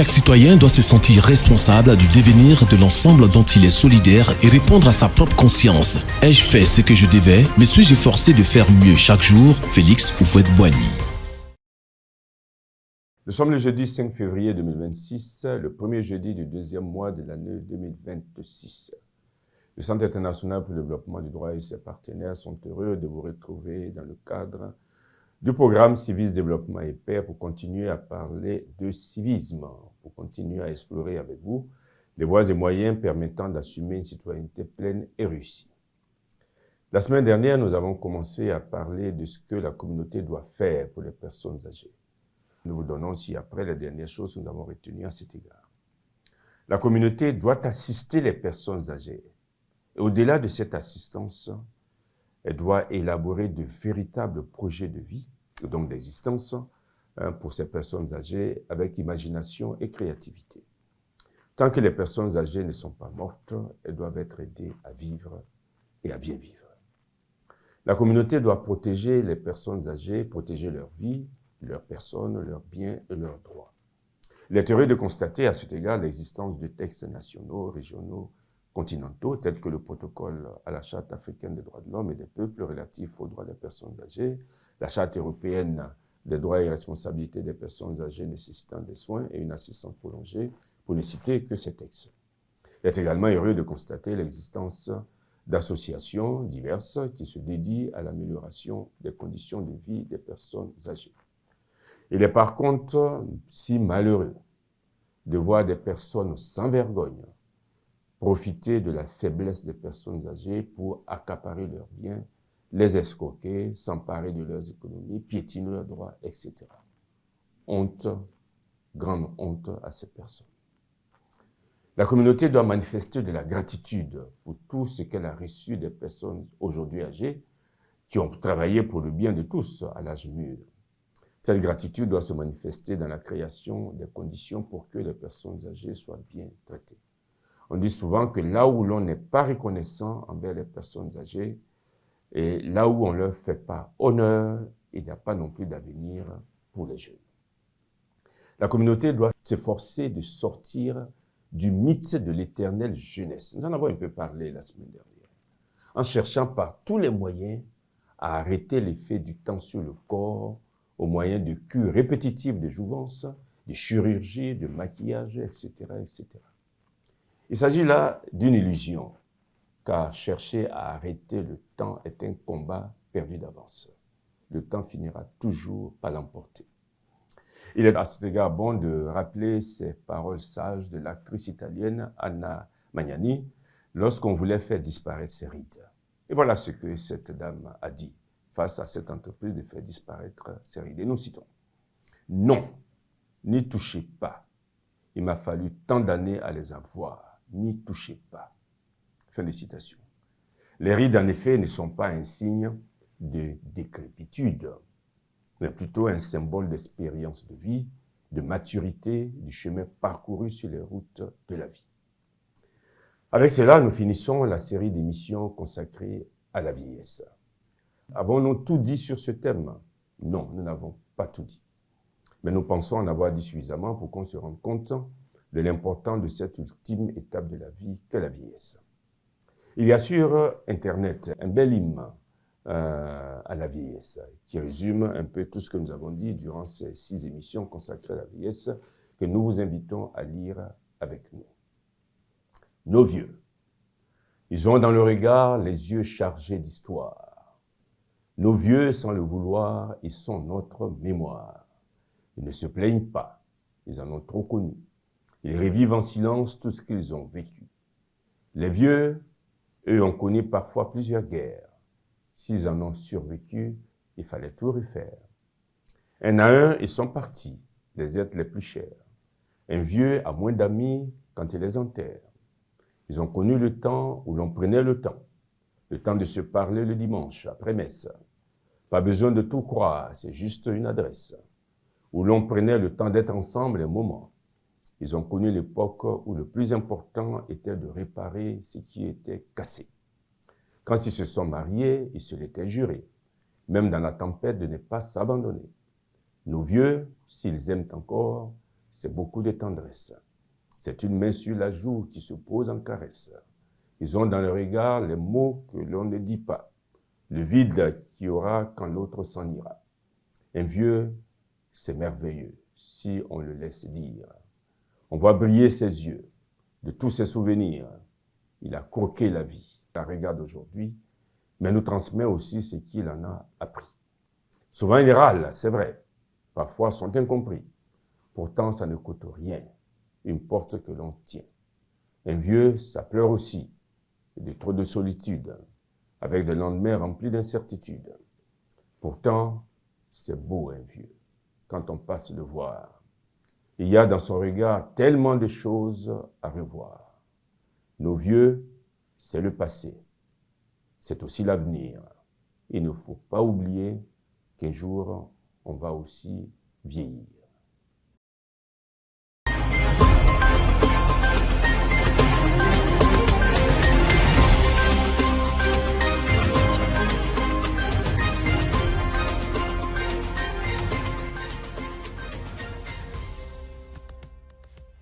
Chaque citoyen doit se sentir responsable du devenir de l'ensemble dont il est solidaire et répondre à sa propre conscience. Ai-je fait ce que je devais? Me suis-je efforcé de faire mieux chaque jour? Félix Houphouët-Boigny. Nous sommes le jeudi 5 février 2026, le premier jeudi du deuxième mois de l'année 2026. Le Centre international pour le développement du droit et ses partenaires sont heureux de vous retrouver dans le cadre du programme Civisme, Développement et Paix pour continuer à parler de civisme, pour continuer à explorer avec vous les voies et moyens permettant d'assumer une citoyenneté pleine et réussie. La semaine dernière, nous avons commencé à parler de ce que la communauté doit faire pour les personnes âgées. Nous vous donnons aussi après les dernières choses que nous avons retenues à cet égard. La communauté doit assister les personnes âgées. Et au-delà de cette assistance, elle doit élaborer de véritables projets de vie, donc d'existence, pour ces personnes âgées avec imagination et créativité. Tant que les personnes âgées ne sont pas mortes, elles doivent être aidées à vivre et à bien vivre. La communauté doit protéger les personnes âgées, protéger leur vie, leur personne, leurs biens et leurs droits. Il est heureux de constater à cet égard l'existence de textes nationaux, régionaux, continentaux, tels que le protocole à la Charte africaine des droits de l'homme et des peuples relatifs aux droits des personnes âgées, la Charte européenne des droits et responsabilités des personnes âgées nécessitant des soins et une assistance prolongée, pour ne citer que ces textes. Il est également heureux de constater l'existence d'associations diverses qui se dédient à l'amélioration des conditions de vie des personnes âgées. Il est par contre si malheureux de voir des personnes sans vergogne profiter de la faiblesse des personnes âgées pour accaparer leurs biens, les escroquer, s'emparer de leurs économies, piétiner leurs droits, etc. Honte, grande honte à ces personnes. La communauté doit manifester de la gratitude pour tout ce qu'elle a reçu des personnes aujourd'hui âgées qui ont travaillé pour le bien de tous à l'âge mûr. Cette gratitude doit se manifester dans la création des conditions pour que les personnes âgées soient bien traitées. On dit souvent que là où l'on n'est pas reconnaissant envers les personnes âgées et là où on ne leur fait pas honneur, il n'y a pas non plus d'avenir pour les jeunes. La communauté doit s'efforcer de sortir du mythe de l'éternelle jeunesse. Nous en avons un peu parlé la semaine dernière. En cherchant par tous les moyens à arrêter l'effet du temps sur le corps au moyen de cures répétitives de jouvence, de chirurgie, de maquillage, etc., etc. Il s'agit là d'une illusion, car chercher à arrêter le temps est un combat perdu d'avance. Le temps finira toujours par l'emporter. Il est à cet égard bon de rappeler ces paroles sages de l'actrice italienne Anna Magnani lorsqu'on voulait faire disparaître ses rides. Et voilà ce que cette dame a dit face à cette entreprise de faire disparaître ses rides. Et nous citons: « Non, n'y touchez pas. Il m'a fallu tant d'années à les avoir. N'y touchez pas. » Fin de citation. Les rides, en effet, ne sont pas un signe de décrépitude, mais plutôt un symbole d'expérience de vie, de maturité, du chemin parcouru sur les routes de la vie. Avec cela, nous finissons la série d'émissions consacrées à la vieillesse. Avons-nous tout dit sur ce thème? Non, nous n'avons pas tout dit. Mais nous pensons en avoir dit suffisamment pour qu'on se rende compte de l'importance de cette ultime étape de la vie qu'est la vieillesse. Il y a sur Internet un bel hymne à la vieillesse qui résume un peu tout ce que nous avons dit durant ces 6 émissions consacrées à la vieillesse que nous vous invitons à lire avec nous. Nos vieux, ils ont dans le regard les yeux chargés d'histoire. Nos vieux, sans le vouloir, ils sont notre mémoire. Ils ne se plaignent pas, ils en ont trop connu. Ils revivent en silence tout ce qu'ils ont vécu. Les vieux, eux, ont connu parfois plusieurs guerres. S'ils en ont survécu, il fallait tout refaire. Un à un, ils sont partis, les êtres les plus chers. Un vieux a moins d'amis quand il les enterre. Ils ont connu le temps où l'on prenait le temps de se parler le dimanche après messe. Pas besoin de tout croire, c'est juste une adresse. Où l'on prenait le temps d'être ensemble un moment. Ils ont connu l'époque où le plus important était de réparer ce qui était cassé. Quand ils se sont mariés, ils se l'étaient juré, même dans la tempête, de ne pas s'abandonner. Nos vieux, s'ils aiment encore, c'est beaucoup de tendresse. C'est une main sur la joue qui se pose en caresse. Ils ont dans le regard les mots que l'on ne dit pas, le vide qu'il y aura quand l'autre s'en ira. Un vieux, c'est merveilleux si on le laisse dire. On voit briller ses yeux de tous ses souvenirs. Il a croqué la vie, la regarde aujourd'hui, mais nous transmet aussi ce qu'il en a appris. Souvent il râle, c'est vrai, parfois sont incompris. Pourtant ça ne coûte rien, une porte que l'on tient. Un vieux, ça pleure aussi, de trop de solitude, avec des lendemains remplis d'incertitude. Pourtant, c'est beau un vieux, quand on passe le voir. Il y a dans son regard tellement de choses à revoir. Nos vieux, c'est le passé, c'est aussi l'avenir. Il ne faut pas oublier qu'un jour, on va aussi vieillir.